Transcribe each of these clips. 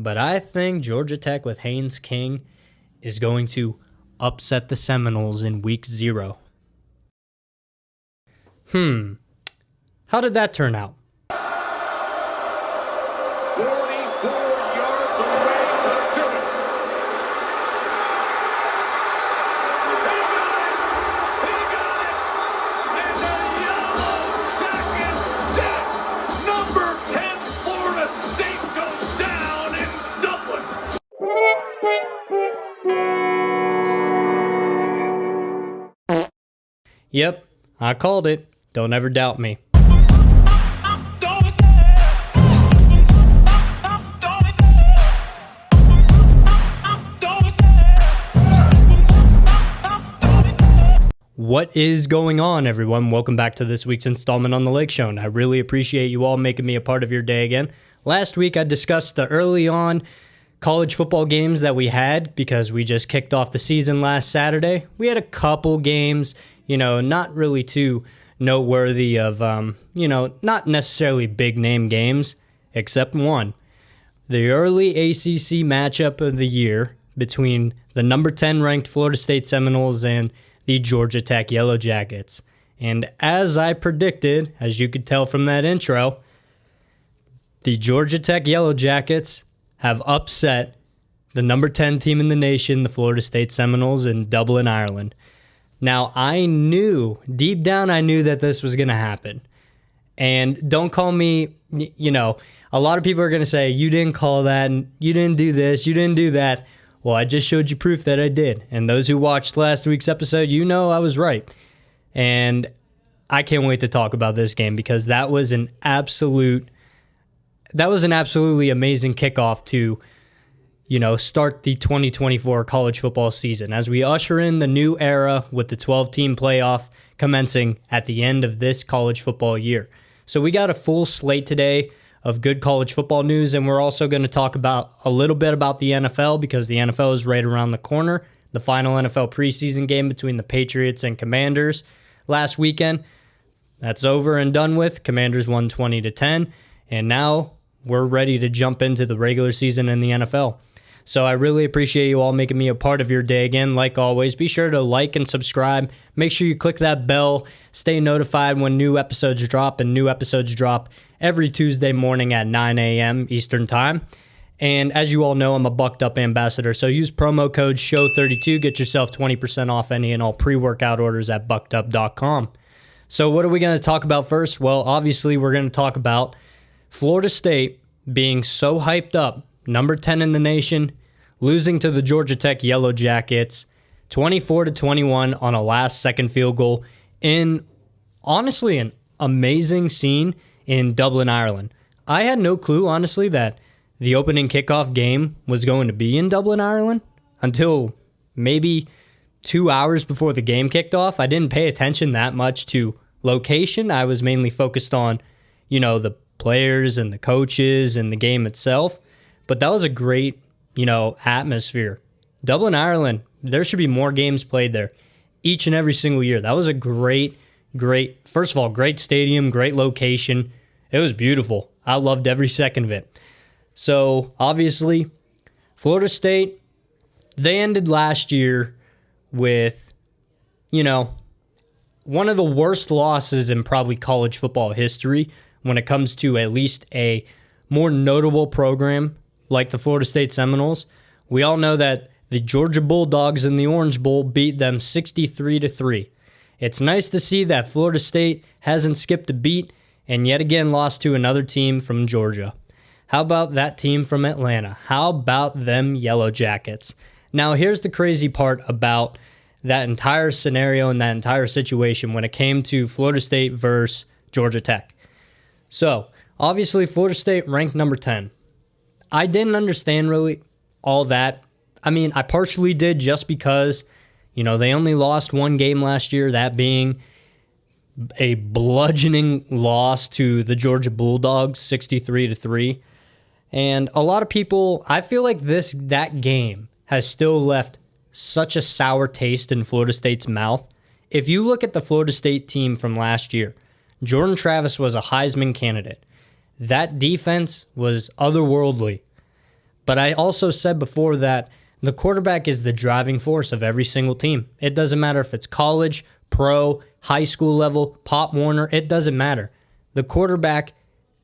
But I think Georgia Tech with Haynes King is going to upset the Seminoles in week 0. How did that turn out? 44 yards away to do it. He got it. And the Yellow Jackets dead. Number 10 Florida State goes down in Dublin. Yep, I called it. Don't ever doubt me. What is going on, everyone? Welcome back to this week's installment on the Lake Show, and I really appreciate you all making me a part of your day again. Last week, I discussed the early on college football games that we had because we just kicked off the season last Saturday. We had a couple games, not really too noteworthy of, not necessarily big name games, except one. The early ACC matchup of the year between the number 10 ranked Florida State Seminoles and the Georgia Tech Yellow Jackets. And as I predicted, as you could tell from that intro, the Georgia Tech Yellow Jackets have upset the number 10 team in the nation, the Florida State Seminoles in Dublin, Ireland. Now, deep down, I knew that this was going to happen. And don't call me, a lot of people are going to say, you didn't call that, and you didn't do this, you didn't do that. Well, I just showed you proof that I did. And those who watched last week's episode, I was right. And I can't wait to talk about this game because that was an absolutely amazing kickoff to, start the 2024 college football season as we usher in the new era with the 12-team playoff commencing at the end of this college football year. So we got a full slate today of good college football news, and we're also going to talk about a little bit about the NFL because the NFL is right around the corner. The final NFL preseason game between the Patriots and Commanders last weekend, that's over and done with. Commanders won 20-10, and now we're ready to jump into the regular season in the NFL. So I really appreciate you all making me a part of your day again. Like always, be sure to like and subscribe. Make sure you click that bell. Stay notified when new episodes drop, and new episodes drop every Tuesday morning at 9 a.m. Eastern Time. And as you all know, I'm a Bucked Up ambassador, so use promo code SHOW32. Get yourself 20% off any and all pre-workout orders at buckedup.com. So what are we going to talk about first? Well, obviously, we're going to talk about Florida State being so hyped up, number 10 in the nation, losing to the Georgia Tech Yellow Jackets, 24-21 on a last-second field goal in, honestly, an amazing scene in Dublin, Ireland. I had no clue, honestly, that the opening kickoff game was going to be in Dublin, Ireland until maybe 2 hours before the game kicked off. I didn't pay attention that much to location. I was mainly focused on, the players and the coaches and the game itself. But that was a great, atmosphere. Dublin, Ireland, there should be more games played there each and every single year. That was a great, first of all, great stadium, great location. It was beautiful. I loved every second of it. So, obviously, Florida State, they ended last year with, one of the worst losses in probably college football history when it comes to at least a more notable program like the Florida State Seminoles. We all know that the Georgia Bulldogs in the Orange Bowl beat them 63-3. It's nice to see that Florida State hasn't skipped a beat and yet again lost to another team from Georgia. How about that team from Atlanta? How about them Yellow Jackets? Now, here's the crazy part about that entire scenario and that entire situation when it came to Florida State versus Georgia Tech. So, obviously, Florida State ranked number 10. I didn't understand really all that. I mean, I partially did just because, they only lost one game last year, that being a bludgeoning loss to the Georgia Bulldogs, 63-3. And a lot of people, I feel like that game has still left such a sour taste in Florida State's mouth. If you look at the Florida State team from last year, Jordan Travis was a Heisman candidate. That defense was otherworldly. But I also said before that the quarterback is the driving force of every single team. It doesn't matter if it's college, pro, high school level, Pop Warner, it doesn't matter. The quarterback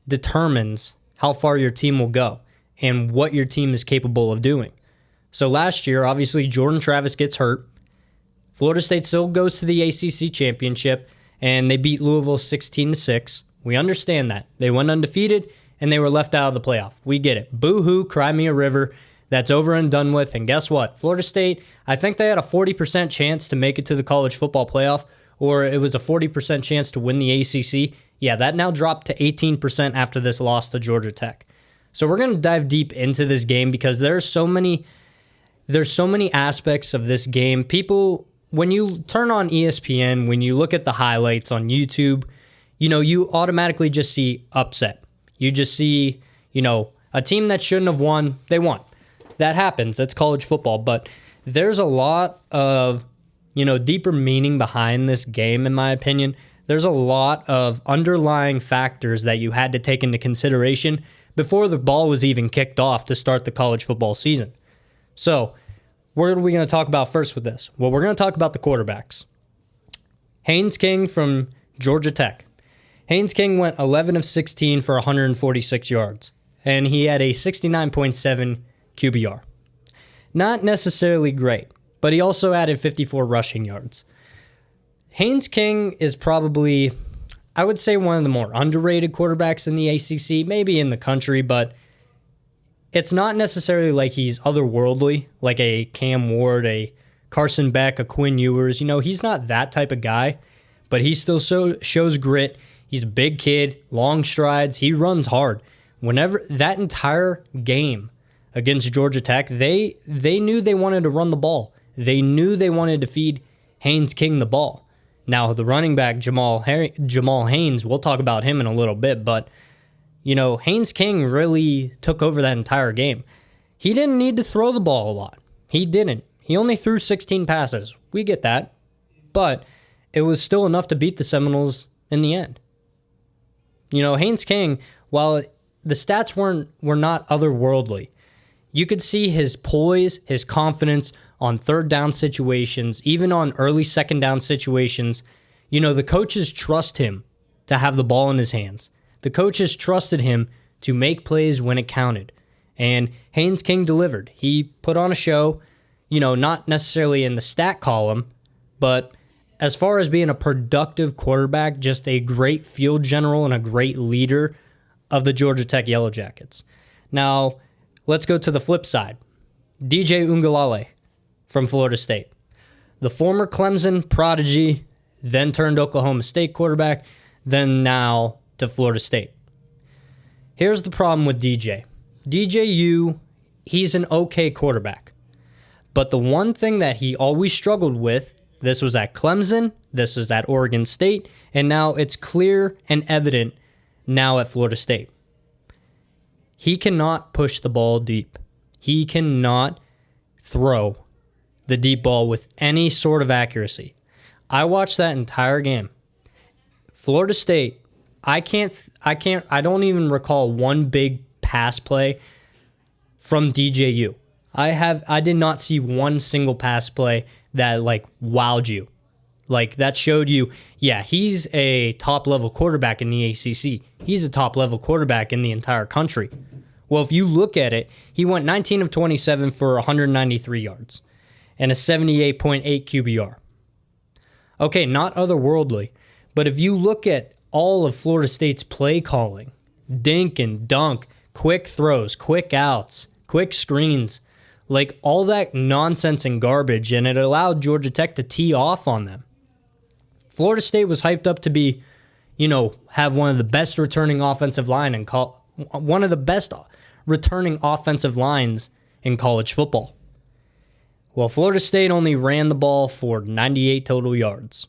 determines how far your team will go and what your team is capable of doing. So last year, obviously, Jordan Travis gets hurt. Florida State still goes to the ACC Championship, and they beat Louisville 16-6. We understand that. They went undefeated, and they were left out of the playoff. We get it. Boo-hoo, cry me a river. That's over and done with. And guess what? Florida State, I think they had a 40% chance to make it to the college football playoff, or it was a 40% chance to win the ACC. Yeah, that now dropped to 18% after this loss to Georgia Tech. So we're going to dive deep into this game because there's so many aspects of this game. People, when you turn on ESPN, when you look at the highlights on YouTube, you automatically just see upset. You just see, a team that shouldn't have won, they won. That happens. That's college football. But there's a lot of, deeper meaning behind this game, in my opinion. There's a lot of underlying factors that you had to take into consideration before the ball was even kicked off to start the college football season. So, what are we going to talk about first with this? Well, we're going to talk about the quarterbacks. Haynes King from Georgia Tech. Haynes King went 11 of 16 for 146 yards, and he had a 69.7 QBR. Not necessarily great, but he also added 54 rushing yards. Haynes King is probably, I would say, one of the more underrated quarterbacks in the ACC, maybe in the country, but it's not necessarily like he's otherworldly, like a Cam Ward, a Carson Beck, a Quinn Ewers. He's not that type of guy, but he still shows grit. He's a big kid, long strides. He runs hard. Whenever that entire game against Georgia Tech, they knew they wanted to run the ball. They knew they wanted to feed Haynes King the ball. Now, the running back, Jamal Haynes, we'll talk about him in a little bit, but Haynes King really took over that entire game. He didn't need to throw the ball a lot. He didn't. He only threw 16 passes. We get that. But it was still enough to beat the Seminoles in the end. Haynes King, while the stats were not otherworldly, you could see his poise, his confidence on third down situations, even on early second down situations. The coaches trust him to have the ball in his hands. The coaches trusted him to make plays when it counted. And Haynes King delivered. He put on a show, not necessarily in the stat column, but as far as being a productive quarterback, just a great field general and a great leader of the Georgia Tech Yellow Jackets. Now, let's go to the flip side. DJ Uiagalelei from Florida State. The former Clemson prodigy, then turned Oklahoma State quarterback, then now to Florida State. Here's the problem with DJ. DJ U, he's an okay quarterback. But the one thing that he always struggled with, this was at Clemson, this was at Oregon State, and now it's clear and evident now at Florida State. He cannot push the ball deep. He cannot throw the deep ball with any sort of accuracy. I watched that entire game. Florida State, I don't even recall one big pass play from DJU. I did not see one single pass play that wowed you. That showed you, yeah, he's a top-level quarterback in the ACC. He's a top-level quarterback in the entire country. Well, if you look at it, he went 19 of 27 for 193 yards and a 78.8 QBR. Okay, not otherworldly, but if you look at all of Florida State's play calling, dink and dunk, quick throws, quick outs, quick screens, all that nonsense and garbage, and it allowed Georgia Tech to tee off on them. Florida State was hyped up to be, have one of the best returning offensive line and one of the best returning offensive lines in college football. Well, Florida State only ran the ball for 98 total yards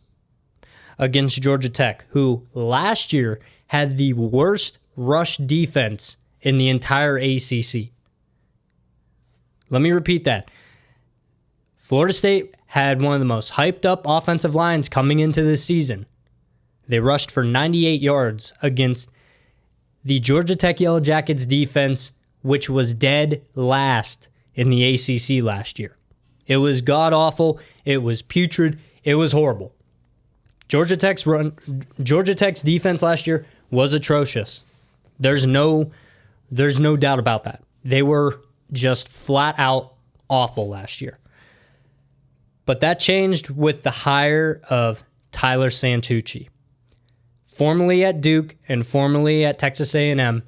against Georgia Tech, who last year had the worst rush defense in the entire ACC. Let me repeat that. Florida State had one of the most hyped up offensive lines coming into this season. They rushed for 98 yards against the Georgia Tech Yellow Jackets defense which was dead last in the ACC last year. It was god-awful. It was putrid. It was horrible. Georgia Tech's defense last year was atrocious. There's no doubt about that. They were just flat out awful last year. But that changed with the hire of Tyler Santucci. Formerly at Duke and formerly at Texas A&M,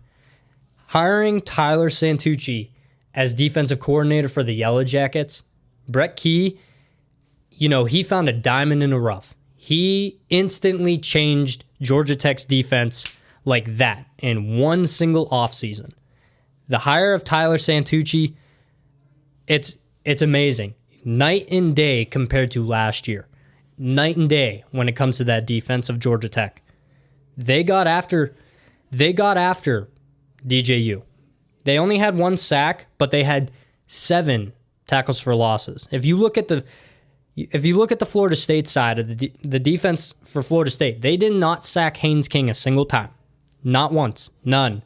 hiring Tyler Santucci as defensive coordinator for the Yellow Jackets, Brett Key, he found a diamond in the rough. He instantly changed Georgia Tech's defense like that in one single offseason. The hire of Tyler Santucci, it's amazing. Night and day compared to last year. Night and day when it comes to that defense of Georgia Tech. They got after DJU. They only had 1 sack, but they had 7 tackles for losses. If you look at the Florida State side of the defense for Florida State, they did not sack Haynes King a single time. Not once. None.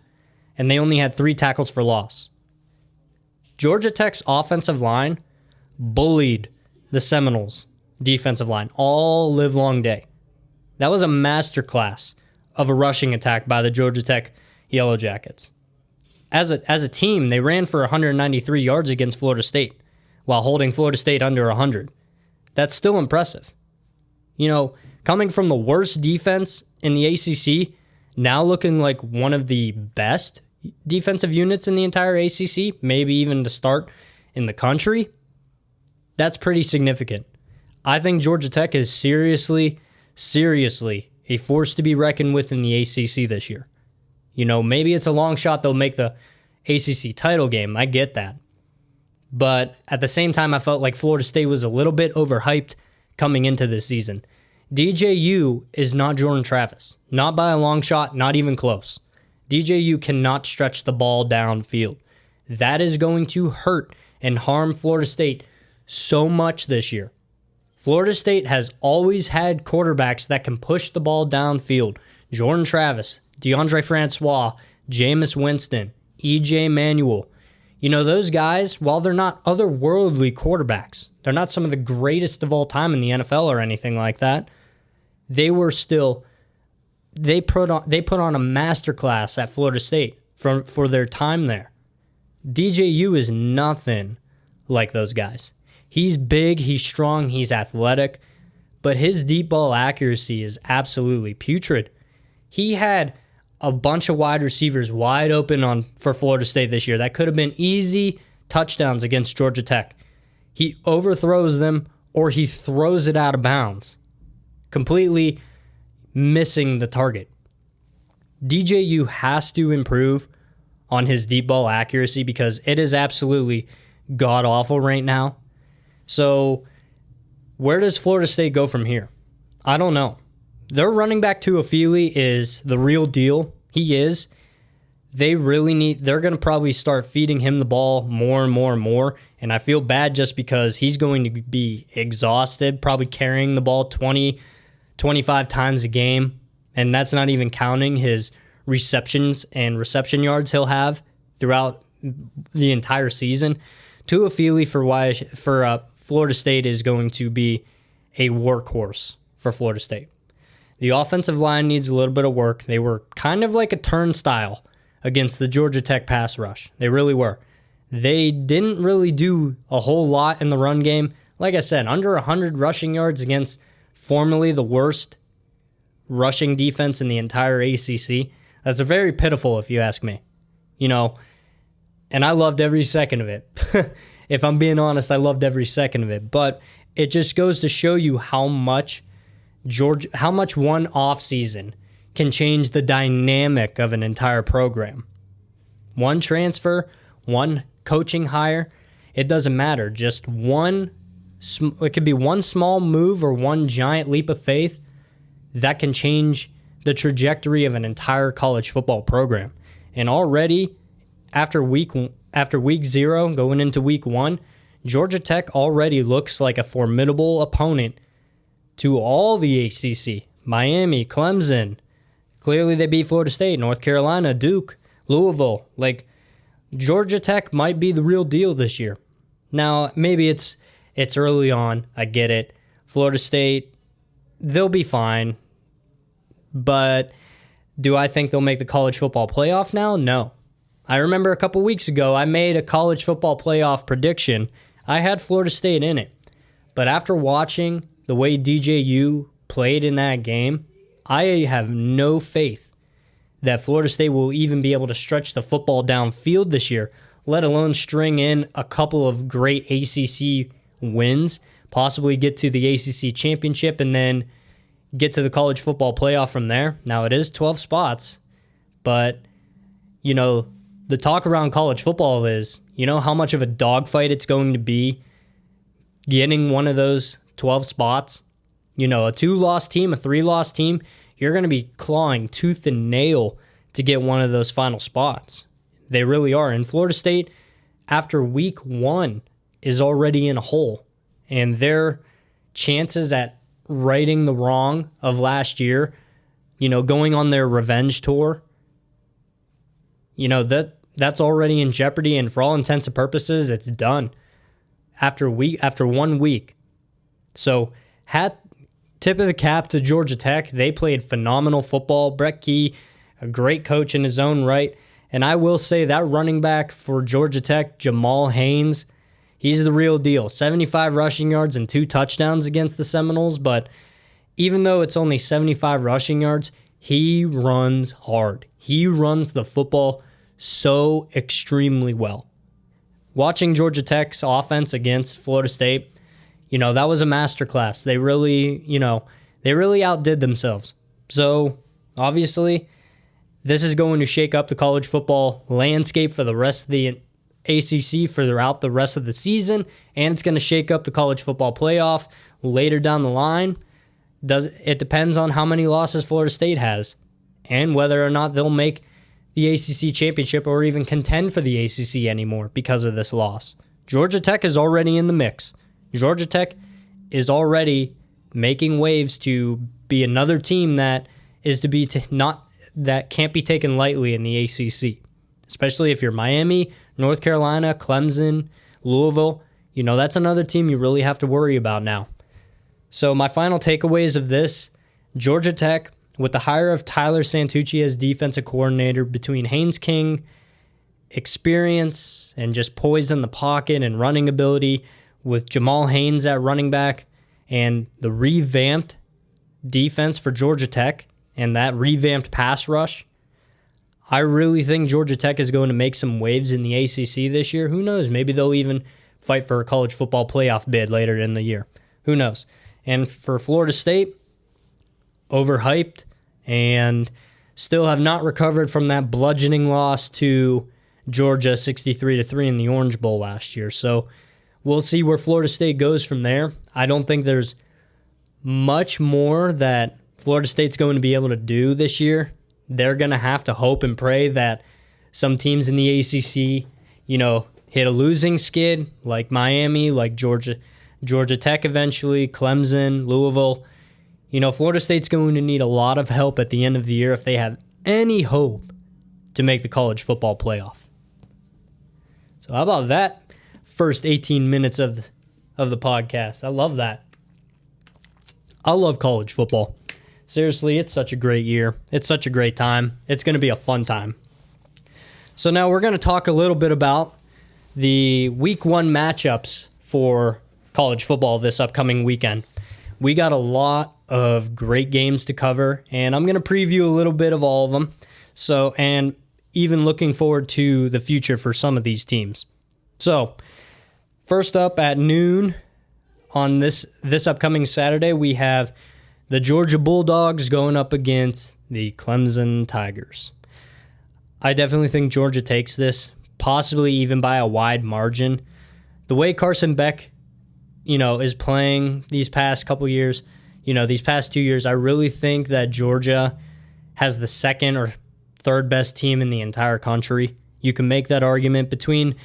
And they only had 3 tackles for loss. Georgia Tech's offensive line bullied the Seminoles' defensive line all livelong day. That was a masterclass of a rushing attack by the Georgia Tech Yellow Jackets. As a team, they ran for 193 yards against Florida State while holding Florida State under 100. That's still impressive. Coming from the worst defense in the ACC, now looking like one of the best defensive units in the entire ACC, maybe even to start in the country, that's pretty significant. I think Georgia Tech is seriously a force to be reckoned with in the ACC this year. Maybe it's a long shot they'll make the ACC title game. I get that. But at the same time, I felt like Florida State was a little bit overhyped coming into this season. DJU is not Jordan Travis. Not by a long shot, not even close. DJU cannot stretch the ball downfield. That is going to hurt and harm Florida State so much this year. Florida State has always had quarterbacks that can push the ball downfield. Jordan Travis, DeAndre Francois, Jameis Winston, EJ Manuel. Those guys, while they're not otherworldly quarterbacks, they're not some of the greatest of all time in the NFL or anything like that, they put on a masterclass at Florida State for their time there. DJU is nothing like those guys. He's big, he's strong, he's athletic, but his deep ball accuracy is absolutely putrid. He had a bunch of wide receivers wide open for Florida State this year. That could have been easy touchdowns against Georgia Tech. He overthrows them or he throws it out of bounds, completely missing the target. DJU has to improve on his deep ball accuracy because it is absolutely god-awful right now. So where does Florida State go from here? I don't know. Their running back Tuafili is the real deal. He is. They're going to probably start feeding him the ball more and more and more. And I feel bad just because he's going to be exhausted, probably carrying the ball 20, 25 times a game. And that's not even counting his receptions and reception yards he'll have throughout the entire season. Tuafili for Florida State is going to be a workhorse for Florida State. The offensive line needs a little bit of work. They were kind of like a turnstile against the Georgia Tech pass rush. They really were. They didn't really do a whole lot in the run game. Like I said, under 100 rushing yards against formerly the worst rushing defense in the entire ACC. That's very pitiful if you ask me. And I loved every second of it. If I'm being honest, I loved every second of it. But it just goes to show you how much one offseason can change the dynamic of an entire program. One transfer, one coaching hire, it doesn't matter. Just it could be one small move or one giant leap of faith that can change the trajectory of an entire college football program. And already, after week 0, going into week 1, Georgia Tech already looks like a formidable opponent to all the ACC. Miami, Clemson. Clearly they beat Florida State, North Carolina, Duke, Louisville. Georgia Tech might be the real deal this year. Now, maybe it's early on. I get it. Florida State, they'll be fine. But do I think they'll make the college football playoff now? No. I remember a couple weeks ago, I made a college football playoff prediction. I had Florida State in it. But after watching the way DJ U played in that game, I have no faith that Florida State will even be able to stretch the football downfield this year, let alone string in a couple of great ACC wins, possibly get to the ACC Championship, and then get to the college football playoff from there. Now, it is 12 spots, but, the talk around college football is, how much of a dogfight it's going to be getting one of those 12 spots. A 2-loss team, a 3-loss team, you're going to be clawing tooth and nail to get one of those final spots. They really are. And Florida State, after week 1, is already in a hole. And their chances at righting the wrong of last year, going on their revenge tour, that's already in jeopardy. And for all intents and purposes, it's done after 1 week. So, tip of the cap to Georgia Tech. They played phenomenal football. Brett Key, a great coach in his own right. And I will say that running back for Georgia Tech, Jamal Haynes, he's the real deal. 75 rushing yards and 2 touchdowns against the Seminoles. But even though it's only 75 rushing yards, he runs hard. He runs the football so extremely well. Watching Georgia Tech's offense against Florida State, that was a masterclass. They really outdid themselves. So, obviously, this is going to shake up the college football landscape for the rest of the ACC throughout the rest of the season, and it's going to shake up the college football playoff later down the line. It depends on how many losses Florida State has and whether or not they'll make the ACC Championship or even contend for the ACC anymore because of this loss. Georgia Tech is already in the mix. Georgia Tech is already making waves to be another team that is to be that can't be taken lightly in the ACC, especially if you're Miami, North Carolina, Clemson, Louisville. That's another team you really have to worry about now. So my final takeaways of this, Georgia Tech, with the hire of Tyler Santucci as defensive coordinator, between Haynes King, experience, and just poise in the pocket and running ability, with Jamal Haynes at running back, and the revamped defense for Georgia Tech, and that revamped pass rush, I really think Georgia Tech is going to make some waves in the ACC this year. Who knows? Maybe they'll even fight for a college football playoff bid later in the year. Who knows? And for Florida State, overhyped and still have not recovered from that bludgeoning loss to Georgia 63-3 in the Orange Bowl last year. So we'll see where Florida State goes from there. I don't think there's much more that Florida State's going to be able to do this year. They're going to have to hope and pray that some teams in the ACC, hit a losing skid, like Miami, like Georgia Tech eventually, Clemson, Louisville. Florida State's going to need a lot of help at the end of the year if they have any hope to make the college football playoff. So how about that first 18 minutes of the podcast? I love that. I love college football. Seriously, it's such a great year. It's such a great time. It's going to be a fun time. So now we're going to talk a little bit about the Week 1 matchups for college football this upcoming weekend. We got a lot of great games to cover, and I'm going to preview a little bit of all of them. So, and even looking forward to the future for some of these teams. So, first up at noon on this upcoming Saturday, we have the Georgia Bulldogs going up against the Clemson Tigers. I definitely think Georgia takes this, possibly even by a wide margin. The way Carson Beck, is playing these past couple years, these past 2 years, I really think that Georgia has the second or third best team in the entire country. You can make that argument between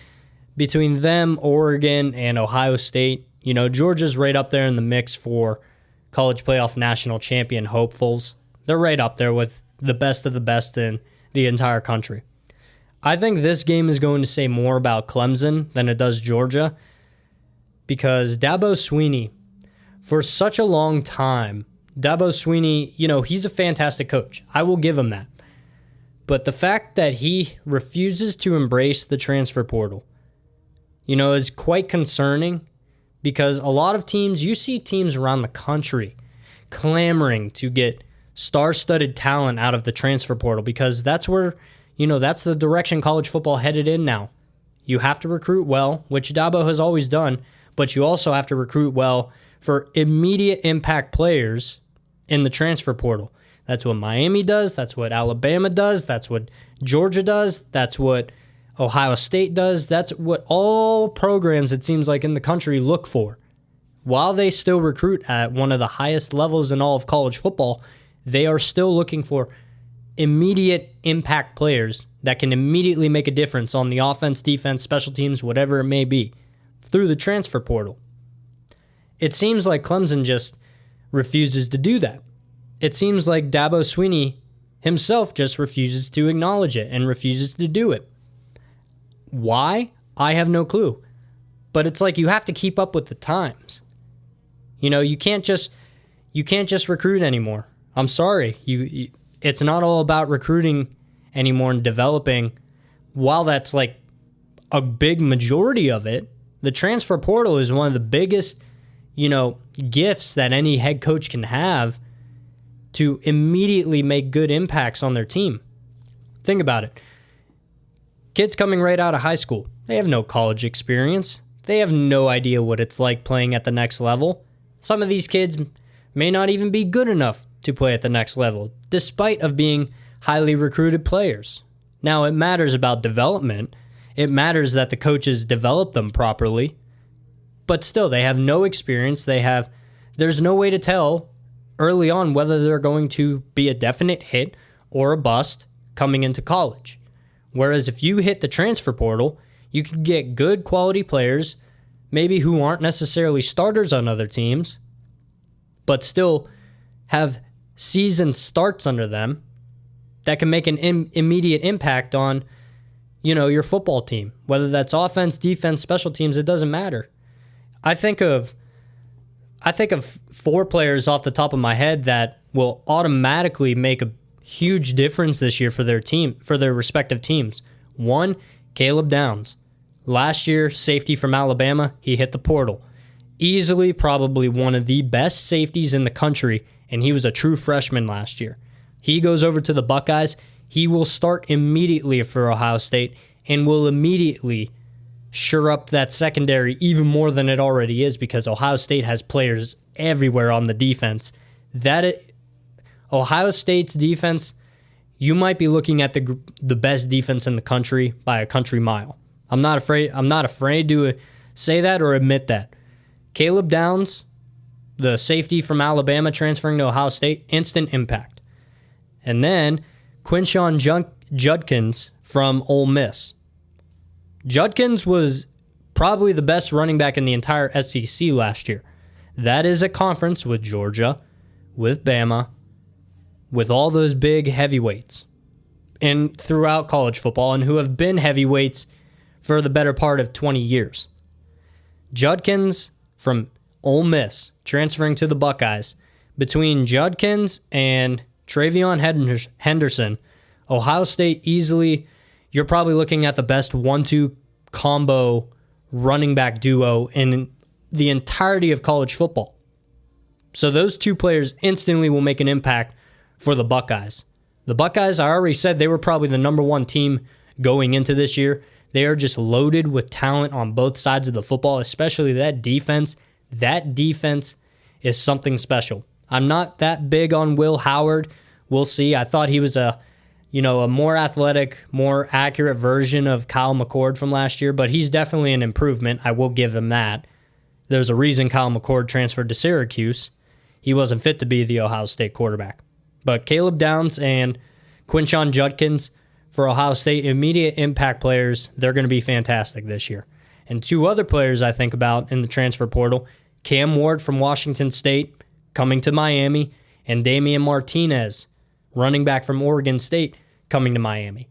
them, Oregon, and Ohio State. Georgia's right up there in the mix for college playoff national champion hopefuls. They're right up there with the best of the best in the entire country. I think this game is going to say more about Clemson than it does Georgia, because Dabo Swinney, for such a long time, Dabo Swinney, he's a fantastic coach. I will give him that. But the fact that he refuses to embrace the transfer portal, is quite concerning, because a lot of teams, you see teams around the country clamoring to get star-studded talent out of the transfer portal, because that's where, that's the direction college football headed in now. You have to recruit well, which Dabo has always done, but you also have to recruit well for immediate impact players in the transfer portal. That's what Miami does. That's what Alabama does. That's what Georgia does. That's what Ohio State does. That's what all programs, it seems like, in the country look for. While they still recruit at one of the highest levels in all of college football, they are still looking for immediate impact players that can immediately make a difference on the offense, defense, special teams, whatever it may be, through the transfer portal. It seems like Clemson just refuses to do that. It seems like Dabo Swinney himself just refuses to acknowledge it and refuses to do it. Why? I have no clue. But it's like you have to keep up with the times. You can't just recruit anymore. I'm sorry. It's not all about recruiting anymore and developing. While that's like a big majority of it, the transfer portal is one of the biggest, gifts that any head coach can have to immediately make good impacts on their team. Think about it. Kids coming right out of high school, they have no college experience. They have no idea what it's like playing at the next level. Some of these kids may not even be good enough to play at the next level, despite of being highly recruited players. Now, it matters about development. It matters that the coaches develop them properly. But still, they have no experience. There's no way to tell early on whether they're going to be a definite hit or a bust coming into college. Whereas if you hit the transfer portal, you can get good quality players, maybe who aren't necessarily starters on other teams, but still have season starts under them that can make an immediate impact on, your football team. Whether that's offense, defense, special teams, it doesn't matter. I think of 4 players off the top of my head that will automatically make a huge difference this year for their team, for their respective teams. 1, Caleb Downs. Last year, safety from Alabama, he hit the portal. Easily, probably one of the best safeties in the country, and he was a true freshman last year. He goes over to the Buckeyes. He will start immediately for Ohio State and will immediately shore up that secondary even more than it already is, because Ohio State has players everywhere on the defense. Ohio State's defense, you might be looking at the best defense in the country by a country mile. I'm not afraid to say that or admit that. Caleb Downs, the safety from Alabama transferring to Ohio State, instant impact. And then Quinshon Judkins from Ole Miss. Judkins was probably the best running back in the entire SEC last year. That is a conference with Georgia, with Bama, with all those big heavyweights and throughout college football, and who have been heavyweights for the better part of 20 years. Judkins from Ole Miss transferring to the Buckeyes. Between Judkins and Travion Henderson, Ohio State easily, you're probably looking at the best 1-2 combo running back duo in the entirety of college football. So those 2 players instantly will make an impact for the Buckeyes. The Buckeyes, I already said they were probably the number 1 team going into this year. They are just loaded with talent on both sides of the football, especially that defense. That defense is something special. I'm not that big on Will Howard. We'll see. I thought he was a more athletic, more accurate version of Kyle McCord from last year, but he's definitely an improvement. I will give him that. There's a reason Kyle McCord transferred to Syracuse. He wasn't fit to be the Ohio State quarterback. But Caleb Downs and Quinshon Judkins for Ohio State, immediate impact players. They're going to be fantastic this year. And 2 other players I think about in the transfer portal, Cam Ward from Washington State coming to Miami, and Damian Martinez, running back from Oregon State, coming to Miami.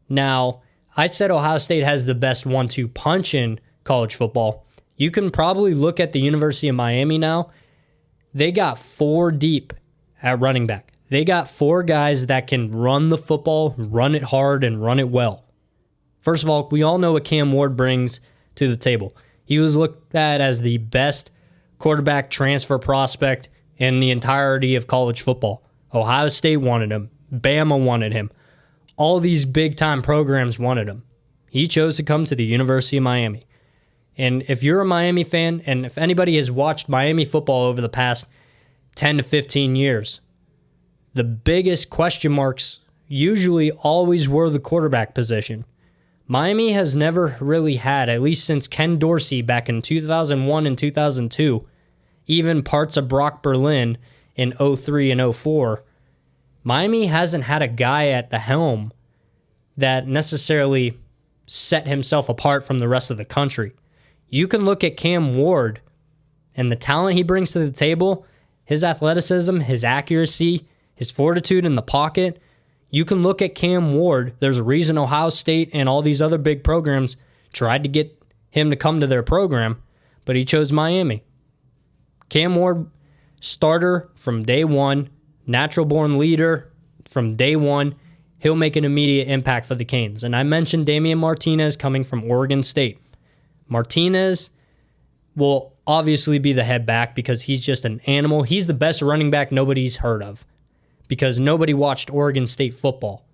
Now, I said Ohio State has the best 1-2 punch in college football. You can probably look at the University of Miami now. They got 4 deep at running back. They got 4 guys that can run the football, run it hard, and run it well. First of all, we all know what Cam Ward brings to the table. He was looked at as the best quarterback transfer prospect in the entirety of college football. Ohio State wanted him. Bama wanted him. All these big-time programs wanted him. He chose to come to the University of Miami. And if you're a Miami fan, and if anybody has watched Miami football over the past 10 to 15 years, the biggest question marks usually always were the quarterback position. Miami has never really had, at least since Ken Dorsey back in 2001 and 2002, even parts of Brock Berlin in 03 and 04, Miami hasn't had a guy at the helm that necessarily set himself apart from the rest of the country. You can look at Cam Ward and the talent he brings to the table, his athleticism, his accuracy, his fortitude in the pocket. You can look at Cam Ward. There's a reason Ohio State and all these other big programs tried to get him to come to their program, but he chose Miami. Cam Ward, starter from day one, natural-born leader from day one. He'll make an immediate impact for the Canes. And I mentioned Damian Martinez coming from Oregon State. Martinez will obviously be the head back because he's just an animal. He's the best running back nobody's heard of because nobody watched Oregon State football.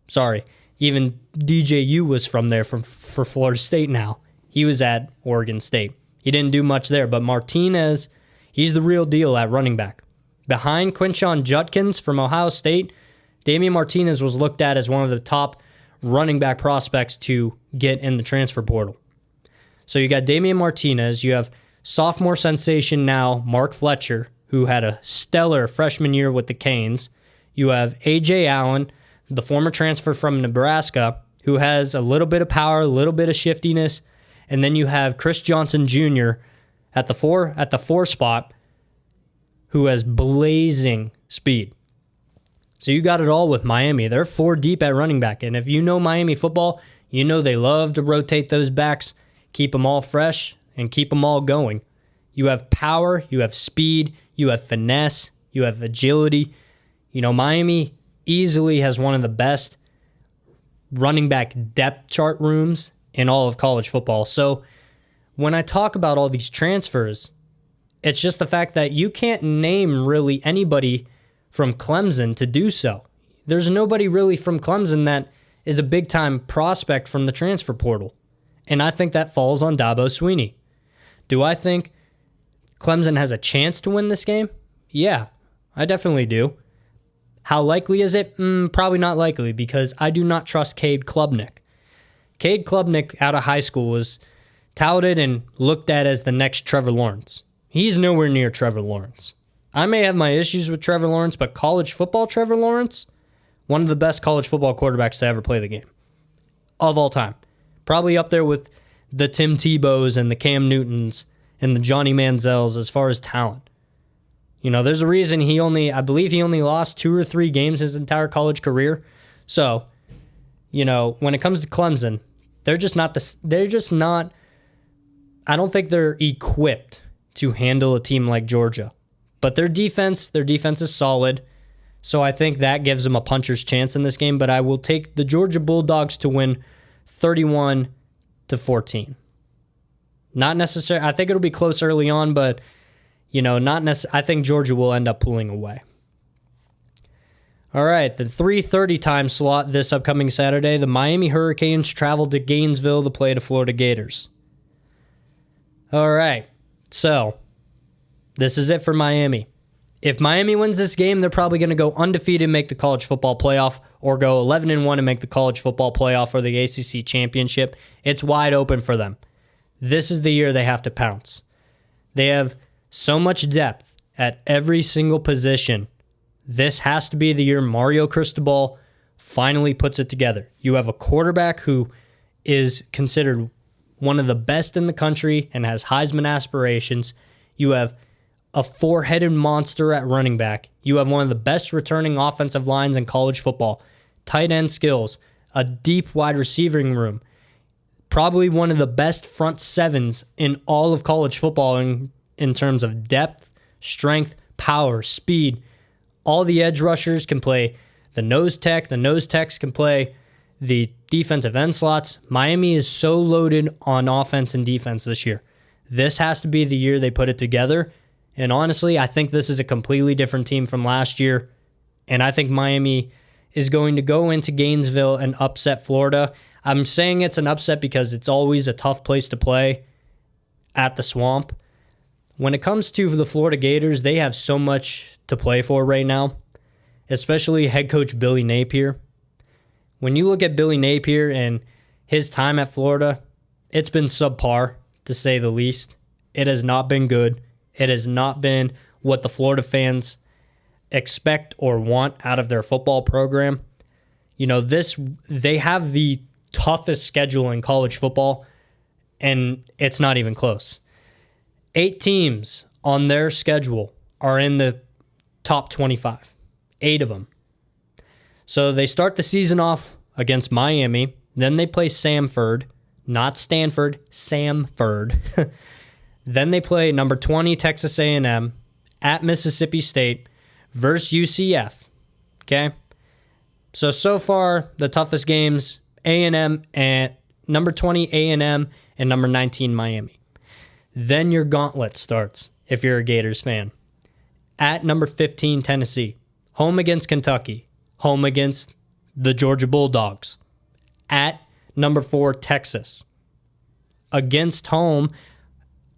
Sorry, even DJ U was from there for Florida State now. He was at Oregon State. He didn't do much there, but Martinez, he's the real deal at running back. Behind Quinshon Judkins from Ohio State, Damian Martinez was looked at as one of the top running back prospects to get in the transfer portal. So you got Damian Martinez, you have sophomore sensation now, Mark Fletcher, who had a stellar freshman year with the Canes. You have A.J. Allen, the former transfer from Nebraska, who has a little bit of power, a little bit of shiftiness. And then you have Chris Johnson Jr. at the four spot, who has blazing speed. So you got it all with Miami. They're 4 deep at running back. And if you know Miami football, you know they love to rotate those backs, keep them all fresh, and keep them all going. You have power, you have speed, you have finesse, you have agility. You know, Miami easily has one of the best running back depth chart rooms in all of college football. So when I talk about all these transfers, it's just the fact that you can't name really anybody from Clemson to do so. There's nobody really from Clemson that is a big-time prospect from the transfer portal. And I think that falls on Dabo Swinney. Do I think Clemson has a chance to win this game? Yeah, I definitely do. How likely is it? Probably not likely because I do not trust Cade Klubnik. Cade Klubnik out of high school was touted and looked at as the next Trevor Lawrence. He's nowhere near Trevor Lawrence. I may have my issues with Trevor Lawrence, but college football Trevor Lawrence, one of the best college football quarterbacks to ever play the game of all time. Probably up there with the Tim Tebows and the Cam Newtons and the Johnny Manziels as far as talent. You know, there's a reason I believe he only lost 2 or 3 games his entire college career. So, you know, when it comes to Clemson, they're just not, I don't think they're equipped to handle a team like Georgia. But their defense is solid. So I think that gives them a puncher's chance in this game. But I will take the Georgia Bulldogs to win 31-14. Not necessarily. I think it'll be close early on, but you know, I think Georgia will end up pulling away. All right, the 3:30 time slot this upcoming Saturday, the Miami Hurricanes travel to Gainesville to play the Florida Gators. All right, so this is it for Miami. If Miami wins this game, they're probably going to go undefeated and make the college football playoff, or go 11-1 and make the college football playoff or the ACC Championship. It's wide open for them. This is the year they have to pounce. They have so much depth at every single position. This has to be the year Mario Cristobal finally puts it together. You have a quarterback who is considered one of the best in the country and has Heisman aspirations. You have a 4-headed monster at running back. You have one of the best returning offensive lines in college football. Tight end skills, a deep wide receiving room, probably one of the best front sevens in all of college football in terms of depth, strength, power, speed. All the edge rushers can play the nose tech. The nose techs can play the defensive end slots. Miami is so loaded on offense and defense this year. This has to be the year they put it together. And honestly, I think this is a completely different team from last year. And I think Miami is going to go into Gainesville and upset Florida. I'm saying it's an upset because it's always a tough place to play at the Swamp. When it comes to the Florida Gators, they have so much to play for right now, especially head coach Billy Napier. When you look at Billy Napier and his time at Florida, it's been subpar, to say the least. It has not been good. It has not been what the Florida fans expect or want out of their football program. You know, they have the toughest schedule in college football, and it's not even close. 8 teams on their schedule are in the top 25. 8 of them. So they start the season off against Miami. Then they play Samford, not Stanford, Samford. Then they play number 20 Texas A&M at Mississippi State versus UCF. Okay? So far, the toughest games, A&M and number 20 A&M and number 19 Miami. Then your gauntlet starts if you're a Gators fan. At number 15 Tennessee, home against Kentucky, home against the Georgia Bulldogs. At number 4 Texas, against home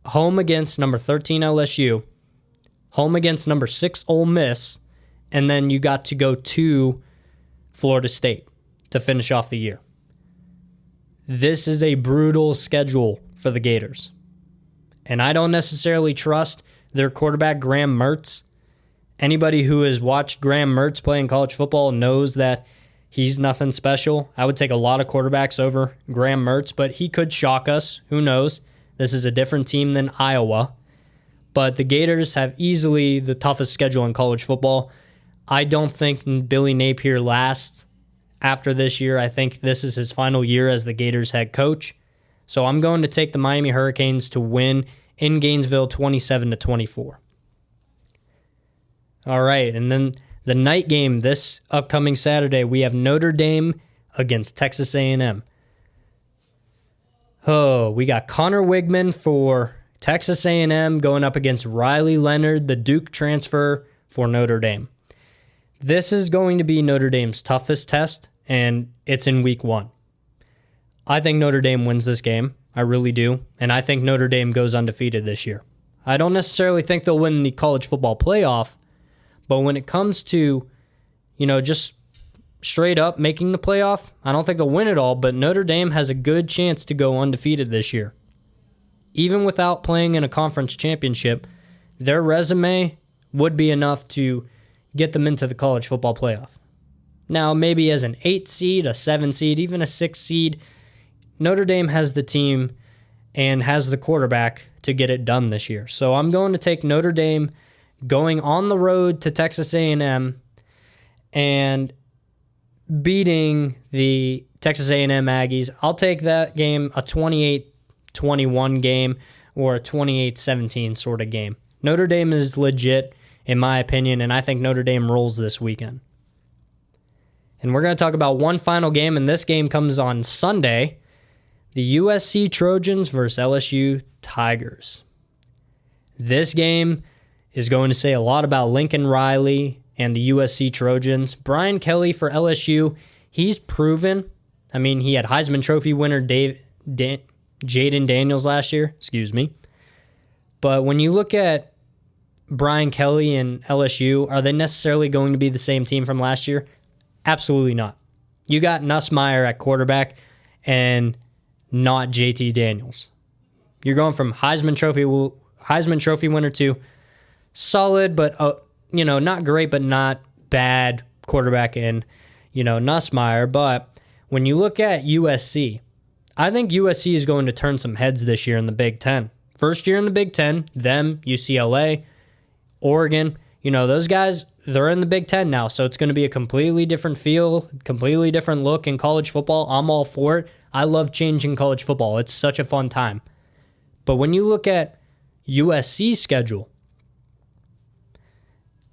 against number 13 LSU, home against number 6 Ole Miss, and then you got to go to Florida State to finish off the year. This is a brutal schedule for the Gators. And I don't necessarily trust their quarterback, Graham Mertz. Anybody who has watched Graham Mertz play in college football knows that he's nothing special. I would take a lot of quarterbacks over Graham Mertz, but he could shock us. Who knows? This is a different team than Iowa. But the Gators have easily the toughest schedule in college football. I don't think Billy Napier lasts after this year. I think this is his final year as the Gators head coach. So I'm going to take the Miami Hurricanes to win in Gainesville 27-24. All right, and then the night game this upcoming Saturday, we have Notre Dame against Texas A&M. Oh, we got Connor Wigman for Texas A&M going up against Riley Leonard, the Duke transfer for Notre Dame. This is going to be Notre Dame's toughest test, and it's in week 1. I think Notre Dame wins this game. I really do. And I think Notre Dame goes undefeated this year. I don't necessarily think they'll win the college football playoff, but when it comes to, just straight up making the playoff, I don't think they'll win it all, but Notre Dame has a good chance to go undefeated this year. Even without playing in a conference championship, their resume would be enough to get them into the college football playoff. Now, maybe as an 8 seed, a 7 seed, even a 6 seed, Notre Dame has the team and has the quarterback to get it done this year. So I'm going to take Notre Dame going on the road to Texas A&M and beating the Texas A&M Aggies. I'll take that game, a 28-21 game or a 28-17 sort of game. Notre Dame is legit, in my opinion, and I think Notre Dame rolls this weekend. And we're going to talk about one final game, and this game comes on Sunday. The USC Trojans versus LSU Tigers. This game is going to say a lot about Lincoln Riley and the USC Trojans. Brian Kelly for LSU, he's proven. I mean, he had Heisman Trophy winner Jaden Daniels last year. But when you look at Brian Kelly and LSU, are they necessarily going to be the same team from last year? Absolutely not. You got Nussmeier at quarterback and not JT Daniels. You're going from Heisman Trophy winner to solid, but not great, but not bad quarterback in Nussmeier. But when you look at USC, I think USC is going to turn some heads this year in the Big Ten. First year in the Big Ten, them, UCLA, Oregon, those guys, they're in the Big Ten now, so it's going to be a completely different feel, completely different look in college football. I'm all for it. I love changing college football. It's such a fun time. But when you look at USC's schedule,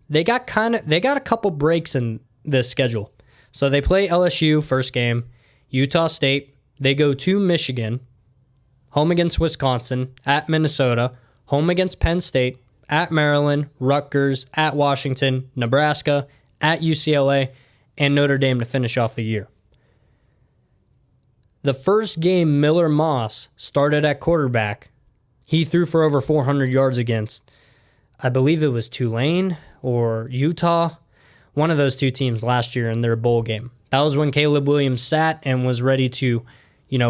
they got a couple breaks in this schedule. So they play LSU first game, Utah State, they go to Michigan, home against Wisconsin, at Minnesota, home against Penn State, at Maryland, Rutgers, at Washington, Nebraska, at UCLA, and Notre Dame to finish off the year. The first game Miller Moss started at quarterback, he threw for over 400 yards against, I believe it was Tulane or Utah, one of those two teams last year in their bowl game. That was when Caleb Williams sat and was ready to,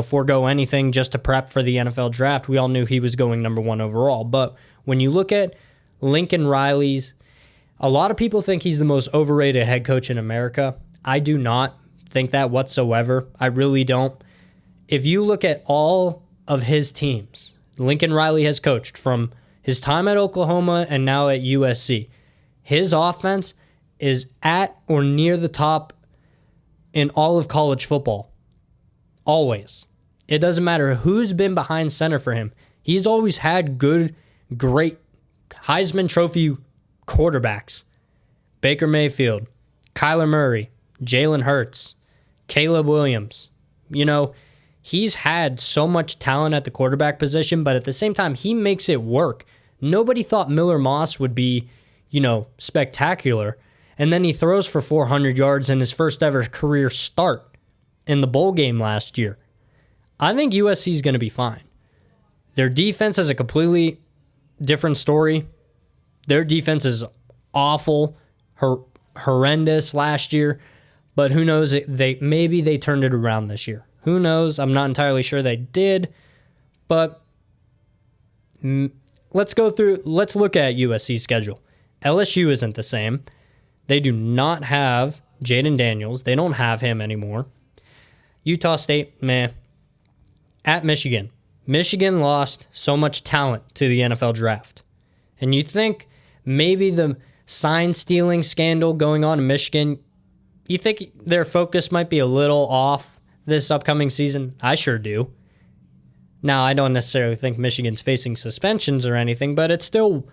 forego anything just to prep for the NFL draft. We all knew he was going number 1 overall. But when you look at Lincoln Riley's, a lot of people think he's the most overrated head coach in America. I do not think that whatsoever. I really don't. If you look at all of his teams, Lincoln Riley has coached from his time at Oklahoma and now at USC. His offense is at or near the top in all of college football. Always. It doesn't matter who's been behind center for him. He's always had good, great Heisman Trophy quarterbacks. Baker Mayfield, Kyler Murray, Jalen Hurts, Caleb Williams. He's had so much talent at the quarterback position, but at the same time, he makes it work. Nobody thought Miller Moss would be, spectacular. And then he throws for 400 yards in his first ever career start in the bowl game last year. I think USC is going to be fine. Their defense is a completely different story. Their defense is awful, horrendous last year, but who knows? Maybe they turned it around this year. Who knows? I'm not entirely sure they did, but let's look at USC's schedule. LSU isn't the same. They do not have Jaden Daniels. They don't have him anymore. Utah State, meh. At Michigan. Michigan lost so much talent to the NFL draft. And you think maybe the sign-stealing scandal going on in Michigan, you think their focus might be a little off this upcoming season? I sure do. Now, I don't necessarily think Michigan's facing suspensions or anything, but it still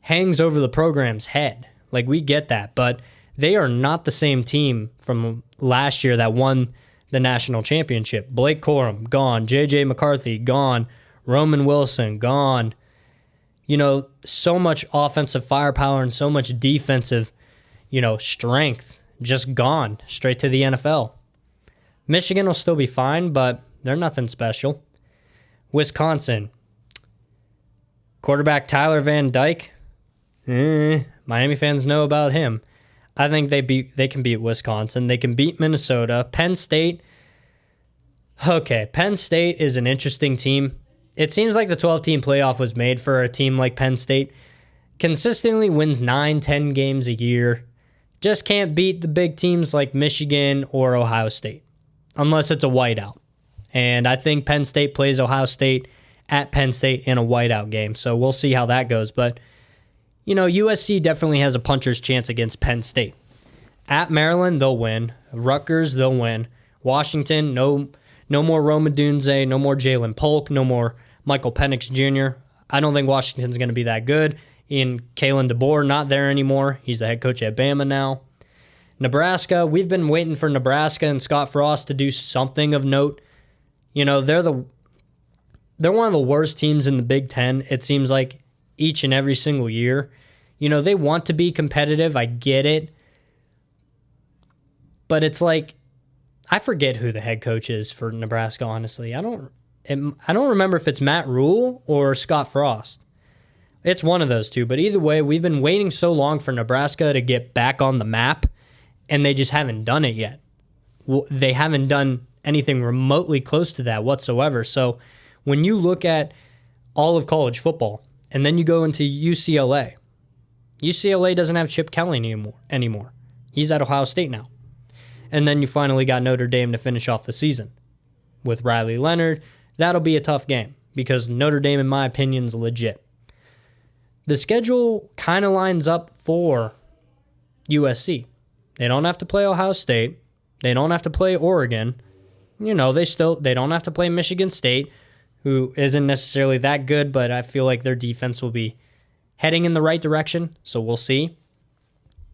hangs over the program's head. Like, we get that, but they are not the same team from last year that won the national championship. Blake Corum, gone. J.J. McCarthy, gone. Roman Wilson, gone. So much offensive firepower and so much defensive, strength just gone straight to the NFL. Michigan will still be fine, but they're nothing special. Wisconsin. Quarterback Tyler Van Dyke. Miami fans know about him. I think they can beat Wisconsin. They can beat Minnesota. Penn State. Okay, Penn State is an interesting team. It seems like the 12-team playoff was made for a team like Penn State. Consistently wins 9-10 games a year. Just can't beat the big teams like Michigan or Ohio State. Unless it's a whiteout. And I think Penn State plays Ohio State at Penn State in a whiteout game. So we'll see how that goes. But USC definitely has a puncher's chance against Penn State. At Maryland, they'll win. Rutgers, they'll win. Washington, no more Rome Odunze, no more Jalen Polk, no more Michael Penix Jr. I don't think Washington's going to be that good. Ian Kalen DeBoer, not there anymore. He's the head coach at Bama now. Nebraska, we've been waiting for Nebraska and Scott Frost to do something of note. They're one of the worst teams in the Big Ten, it seems like, each and every single year. They want to be competitive. I get it. But it's like, I forget who the head coach is for Nebraska, honestly. I don't remember if it's Matt Rule or Scott Frost. It's one of those two. But either way, we've been waiting so long for Nebraska to get back on the map, and they just haven't done it yet. They haven't done anything remotely close to that whatsoever. So when you look at all of college football, and then you go into UCLA. UCLA doesn't have Chip Kelly anymore. He's at Ohio State now. And then you finally got Notre Dame to finish off the season with Riley Leonard. That'll be a tough game because Notre Dame, in my opinion, is legit. The schedule kind of lines up for USC. They don't have to play Ohio State. They don't have to play Oregon. They don't have to play Michigan State, who isn't necessarily that good, but I feel like their defense will be heading in the right direction, so we'll see.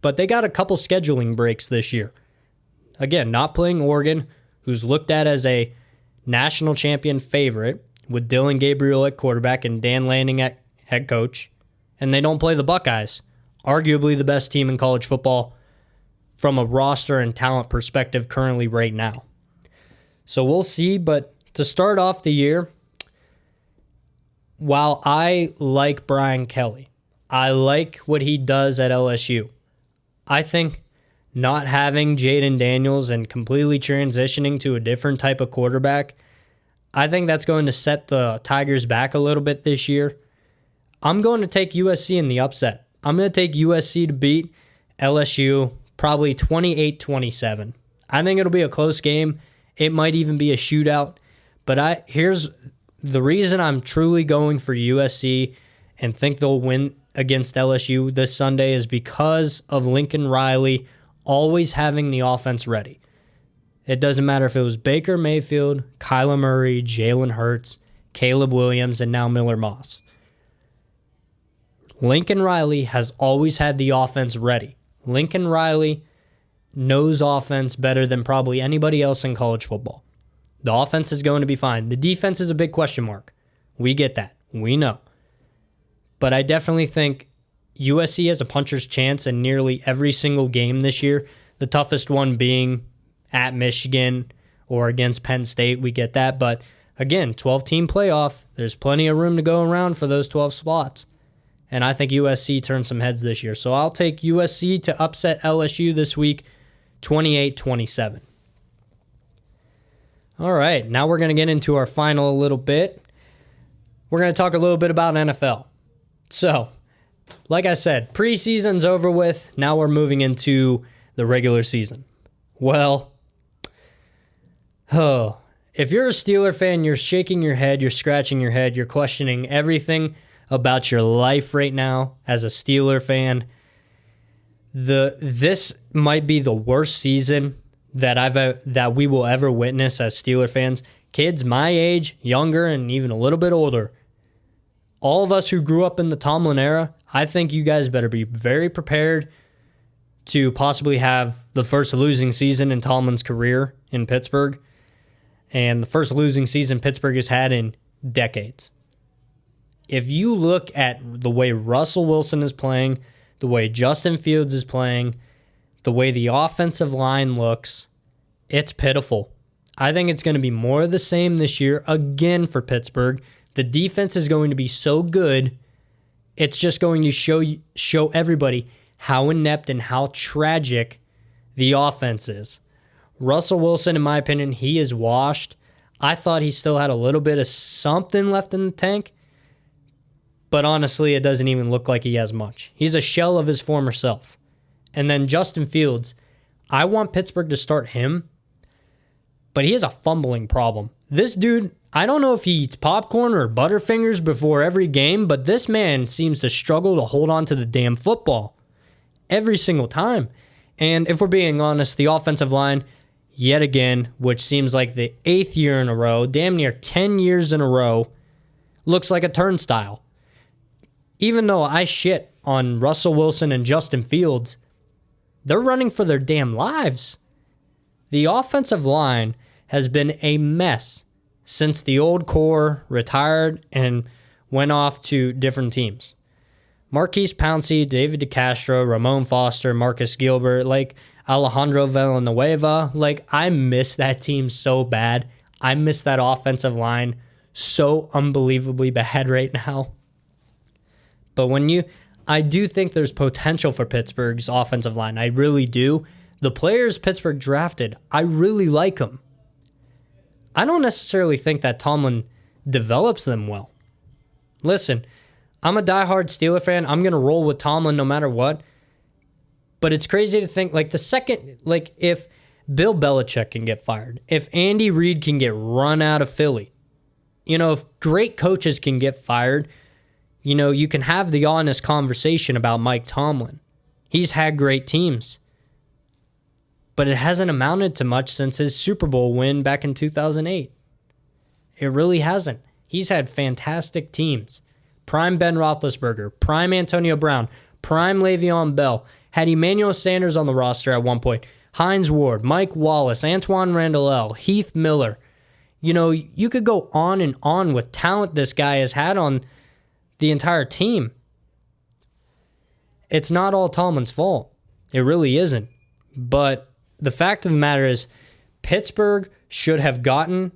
But they got a couple scheduling breaks this year. Again, not playing Oregon, who's looked at as a national champion favorite, with Dylan Gabriel at quarterback and Dan Lanning at head coach. And they don't play the Buckeyes, arguably the best team in college football from a roster and talent perspective currently right now. So we'll see, but to start off the year, while I like Brian Kelly, I like what he does at LSU, I think not having Jaden Daniels and completely transitioning to a different type of quarterback, I think that's going to set the Tigers back a little bit this year. I'm going to take USC in the upset. I'm going to take USC to beat LSU probably 28-27. I think it'll be a close game. It might even be a shootout. But here's the reason I'm truly going for USC and think they'll win against LSU this Sunday is because of Lincoln Riley always having the offense ready. It doesn't matter if it was Baker Mayfield, Kyler Murray, Jalen Hurts, Caleb Williams, and now Miller Moss. Lincoln Riley has always had the offense ready. Lincoln Riley knows offense better than probably anybody else in college football. The offense is going to be fine. The defense is a big question mark. We get that. We know. But I definitely think USC has a puncher's chance in nearly every single game this year. The toughest one being at Michigan or against Penn State. We get that. But again, 12-team playoff. There's plenty of room to go around for those 12 spots. And I think USC turns some heads this year. So I'll take USC to upset LSU this week, 28-27. All right, now we're going to get into our final little bit. We're going to talk a little bit about NFL. So, like I said, preseason's over with. Now we're moving into the regular season. Well, if you're a Steeler fan, you're shaking your head, you're scratching your head, you're questioning everything about your life right now as a Steeler fan. This might be the worst season that we will ever witness as Steeler fans. Kids my age, younger, and even a little bit older. All of us who grew up in the Tomlin era, I think you guys better be very prepared to possibly have the first losing season in Tomlin's career in Pittsburgh, and the first losing season Pittsburgh has had in decades. If you look at the way Russell Wilson is playing, the way Justin Fields is playing, the way the offensive line looks, it's pitiful. I think it's going to be more of the same this year again for Pittsburgh. The defense is going to be so good, it's just going to show everybody how inept and how tragic the offense is. Russell Wilson, in my opinion, he is washed. I thought he still had a little bit of something left in the tank, but honestly, it doesn't even look like he has much. He's a shell of his former self. And then Justin Fields, I want Pittsburgh to start him, but he has a fumbling problem. This dude, I don't know if he eats popcorn or Butterfingers before every game, but this man seems to struggle to hold on to the damn football every single time. And if we're being honest, the offensive line, yet again, which seems like the 8th year in a row, damn near 10 years in a row, looks like a turnstile. Even though I shit on Russell Wilson and Justin Fields, they're running for their damn lives. The offensive line has been a mess since the old core retired and went off to different teams. Marquise Pouncey, David DeCastro, Ramon Foster, Marcus Gilbert, Alejandro Villanueva. I miss that team so bad. I miss that offensive line so unbelievably bad right now. But I do think there's potential for Pittsburgh's offensive line. I really do. The players Pittsburgh drafted, I really like them. I don't necessarily think that Tomlin develops them well. Listen, I'm a diehard Steeler fan. I'm going to roll with Tomlin no matter what. But it's crazy to think, if Bill Belichick can get fired, if Andy Reid can get run out of Philly, if great coaches can get fired, you can have the honest conversation about Mike Tomlin. He's had great teams. But it hasn't amounted to much since his Super Bowl win back in 2008. It really hasn't. He's had fantastic teams. Prime Ben Roethlisberger, prime Antonio Brown, prime Le'Veon Bell, had Emmanuel Sanders on the roster at one point, Hines Ward, Mike Wallace, Antoine Randall, Heath Miller. You know, you could go on and on with talent this guy has had on the entire team. It's not all Tomlin's fault. It really isn't. But the fact of the matter is, Pittsburgh should have gotten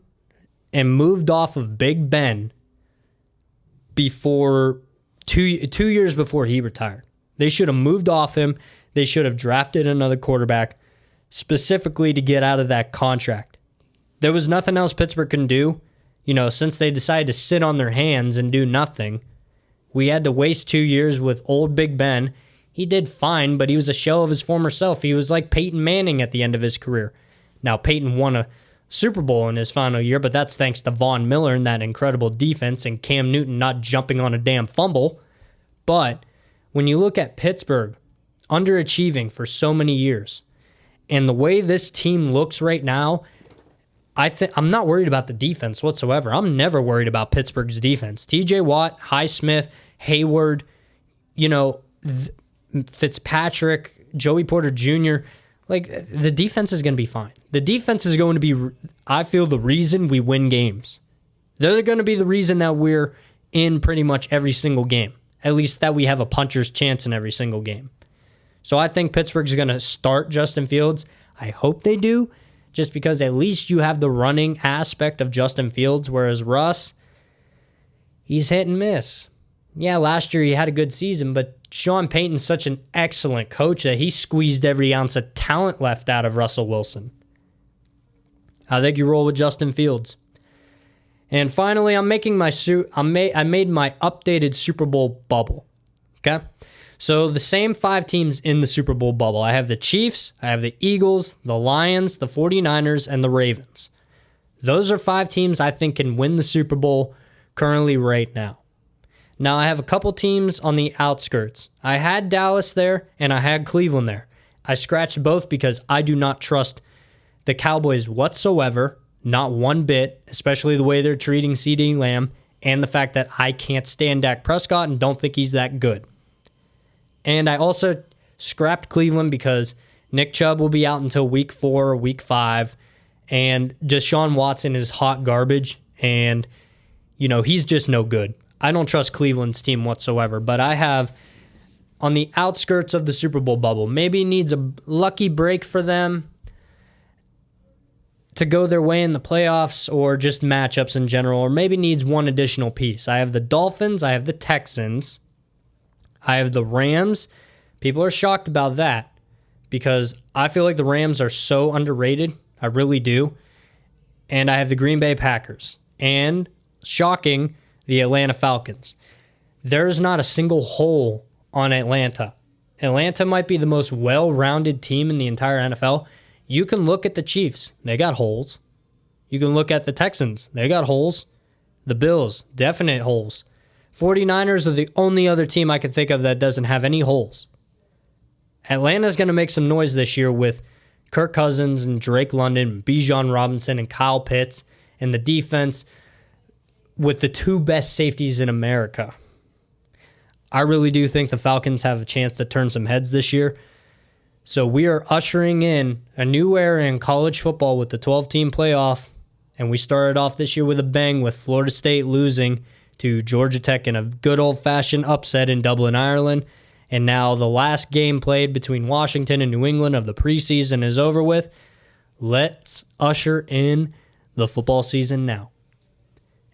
and moved off of Big Ben before two years before he retired. They should have moved off him. They should have drafted another quarterback specifically to get out of that contract. There was nothing else Pittsburgh can do. You know, since they decided to sit on their hands and do nothing, we had to waste 2 years with old Big Ben. He did fine, but he was a shell of his former self. He was like Peyton Manning at the end of his career. Now, Peyton won a Super Bowl in his final year, but that's thanks to Von Miller and that incredible defense and Cam Newton not jumping on a damn fumble. But when you look at Pittsburgh underachieving for so many years, and the way this team looks right now, I'm not worried about the defense whatsoever. I'm never worried about Pittsburgh's defense. TJ Watt, Highsmith, Hayward, Fitzpatrick, Joey Porter Jr., like, the defense is going to be fine. The defense is going to be, I feel, the reason we win games. They're going to be the reason that we're in pretty much every single game. At least that we have a puncher's chance in every single game. So I think Pittsburgh's going to start Justin Fields. I hope they do, just because at least you have the running aspect of Justin Fields, whereas Russ, he's hit and miss. Yeah, last year he had a good season, but Sean Payton's such an excellent coach that he squeezed every ounce of talent left out of Russell Wilson. I think you roll with Justin Fields. And finally, I made my updated Super Bowl bubble. Okay? So the same 5 teams in the Super Bowl bubble. I have the Chiefs, I have the Eagles, the Lions, the 49ers, and the Ravens. Those are 5 teams I think can win the Super Bowl currently right now. Now, I have a couple teams on the outskirts. I had Dallas there, and I had Cleveland there. I scratched both because I do not trust the Cowboys whatsoever, not one bit, especially the way they're treating CeeDee Lamb, and the fact that I can't stand Dak Prescott and don't think he's that good. And I also scrapped Cleveland because Nick Chubb will be out until week 4 or week 5, and Deshaun Watson is hot garbage, and, he's just no good. I don't trust Cleveland's team whatsoever, but I have on the outskirts of the Super Bowl bubble, maybe needs a lucky break for them to go their way in the playoffs or just matchups in general, or maybe needs one additional piece. I have the Dolphins, I have the Texans, I have the Rams. People are shocked about that because I feel like the Rams are so underrated. I really do. And I have the Green Bay Packers. And, shocking, the Atlanta Falcons. There's not a single hole on Atlanta. Atlanta might be the most well-rounded team in the entire NFL. You can look at the Chiefs. They got holes. You can look at the Texans. They got holes. The Bills, definite holes. 49ers are the only other team I can think of that doesn't have any holes. Atlanta's going to make some noise this year with Kirk Cousins and Drake London, and Bijan Robinson and Kyle Pitts, and the defense with the 2 best safeties in America. I really do think the Falcons have a chance to turn some heads this year. So we are ushering in a new era in college football with the 12-team playoff, and we started off this year with a bang with Florida State losing to Georgia Tech in a good old-fashioned upset in Dublin, Ireland. And now the last game played between Washington and New England of the preseason is over with. Let's usher in the football season now.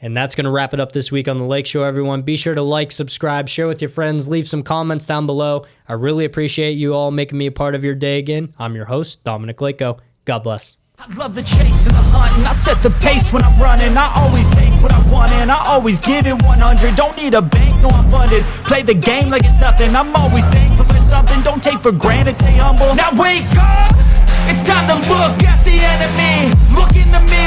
And that's going to wrap it up this week on The Lake Show, everyone. Be sure to like, subscribe, share with your friends, leave some comments down below. I really appreciate you all making me a part of your day again. I'm your host, Dominic Lako. God bless. I love the chase and the hunt, and I set the pace when I'm running. I always take what I want, and I always give it 100. Don't need a bank, no, I'm funded. Play the game like it's nothing. I'm always thankful for something. Don't take for granted, stay humble. Now wake up! It's time to look at the enemy. Look in the mirror.